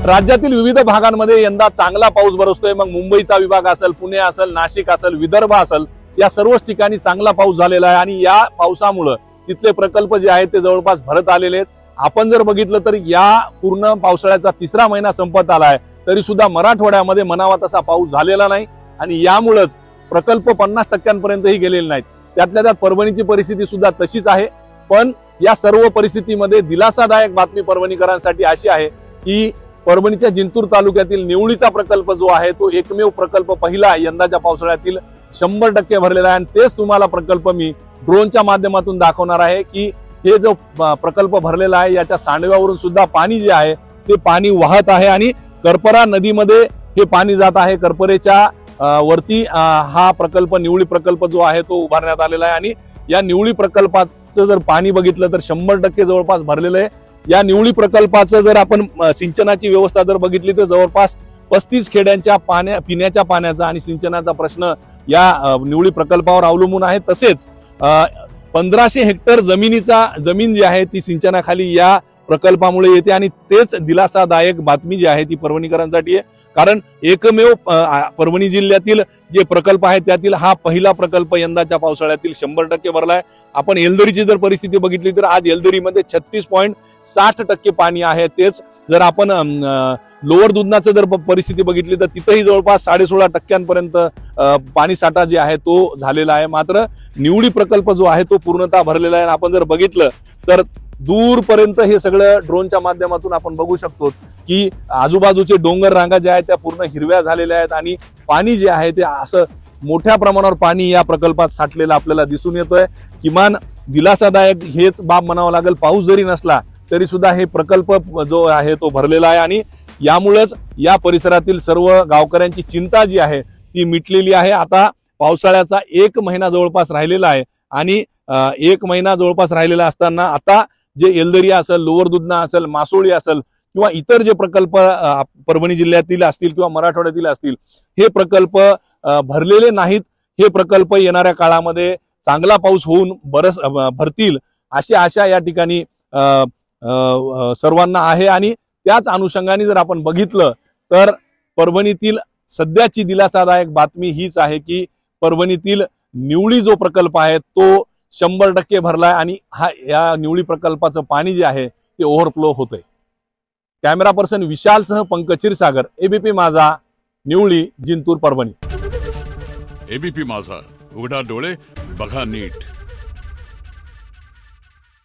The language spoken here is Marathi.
राज्यातील विविध भागांमध्ये यंदा चांगला पाऊस बरसतोय। मग मुंबईचा विभाग असेल, पुणे असेल, नाशिक असेल, विदर्भ असेल, या सर्वच ठिकाणी चांगला पाऊस झालेला आहे आणि या पावसामुळे तिथले प्रकल्प जे आहेत ते जवळपास भरत आलेले आहेत। आपण जर बघितलं तर या पूर्ण पावसाळ्याचा तिसरा महिना संपत आलाय, तरी सुद्धा मराठवाड्यामध्ये म्हणावा तसा पाऊस झालेला नाही आणि यामुळेच प्रकल्प 50% गेलेले नाहीत। त्यातल्या त्यात परभणीची परिस्थिती सुद्धा तशीच आहे। पण या सर्व परिस्थितीमध्ये दिलासादायक बातमी परभणीकरांसाठी अशी आहे की परभणीच्या जिंतूर तालुक्यातील निवळीचा प्रकल्प जो आहे तो एकमेव प्रकल्प पहिला यंदाच्या पावसाळ्यातील 100% भरलेला आहे। आणि तेच तुम्हाला प्रकल्प मी ड्रोनच्या माध्यमातून दाखवणार आहे की हे जो प्रकल्प भरलेला आहे याच्या सांडव्यावरून सुद्धा पाणी जे आहे ते पाणी वाहत आहे आणि करपरा नदीमध्ये हे पाणी जात आहे। करपरेच्या वरती हा प्रकल्प निवळी प्रकल्प जो आहे तो उभारण्यात आलेला आहे आणि या निवळी प्रकल्पाचं जर पाणी बघितलं तर 100% जवळपास भरलेलं आहे। या निवळी प्रकल्पाचं जर आपण सिंचनाची व्यवस्था जर बघितली तर जवळपास 35 खेड्यांच्या पिण्याच्या पाण्याचा आणि सिंचनाचा प्रश्न या निवळी प्रकल्पावर अवलंबून आहे। तसेच 1500 हेक्टर जमीन जी आहे ती सिंचनाखाली या प्रकल्पामुळे येते आणि तेच दिलासादायक बातमी जी आहे ती परभणीकरांसाठी आहे। कारण एकमेव परभणी जिल्ह्यातील जे प्रकल्प आहे त्यातील हा पहिला प्रकल्प यंदाच्या पावसाळ्यातील 100% भरलाय। आपण येलदरीची जर परिस्थिती बघितली तर आज येलदरीमध्ये 36.60% पाणी आहे। तेच जर आपण लोअर दुधनाचं जर परिस्थिती बघितली तर तिथेही जवळपास 16.5% पाणी साठा जे आहे तो झालेला आहे। मात्र निवळी प्रकल्प जो आहे तो पूर्णतः भरलेला आहे। आपण जर बघितलं तर दूरपर्यंत हे सगळं ड्रोनच्या माध्यमातून आपण बघू शकतो की आजूबाजूचे डोंगर रांगा ज्या आहेत त्या पूर्ण हिरव्या झालेल्या आहेत आणि पाणी जे आहे ते असं मोठ्या प्रमाणावर पाणी या प्रकल्पात साठलेलं आपल्याला दिसून येतोय। किमान दिलासादायक हेच बाब म्हणावं लागेल। पाऊस जरी नसला तरी सुद्धा हे प्रकल्प जो आहे तो भरलेला आहे आणि यामुळेच या परिसरातील सर्व गावकऱ्यांची चिंता जी आहे ती मिटलेली आहे। आता पावसाळ्याचा 1 महिना जवळपास राहिलेला आहे आणि 1 महिना जवळपास राहिलेला असताना आता जे येलदरी असेल, लोअर दुधना असेल, मासोळी असेल किंवा इतर जे प्रकल्प परभणी जिल्ह्यातील असतील किंवा मराठवाड्यातील असतील हे प्रकल्प भरलेले नाहीत। हे प्रकल्प येणाऱ्या काळामध्ये चांगला पाऊस होऊन भरतील अशी आशा या ठिकाणी सर्वांना आहे आणि त्याच अनुषंगाने जर आपण बघितलं तर परभणीतील सध्याची दिलासादायक बातमी हीच आहे की परभणीतील निवळी जो प्रकल्प आहे तो 100% भरलाय आणि या निवळी प्रकल्पाचं पाणी जे आहे ते ओव्हरफ्लो होतंय। कॅमेरा पर्सन विशालसह पंकज क्षीरसागर, एबीपी माझा, निवळी, जिंतूर, परभणी। एबीपी माझा, उघडा डोळे बघा नीट।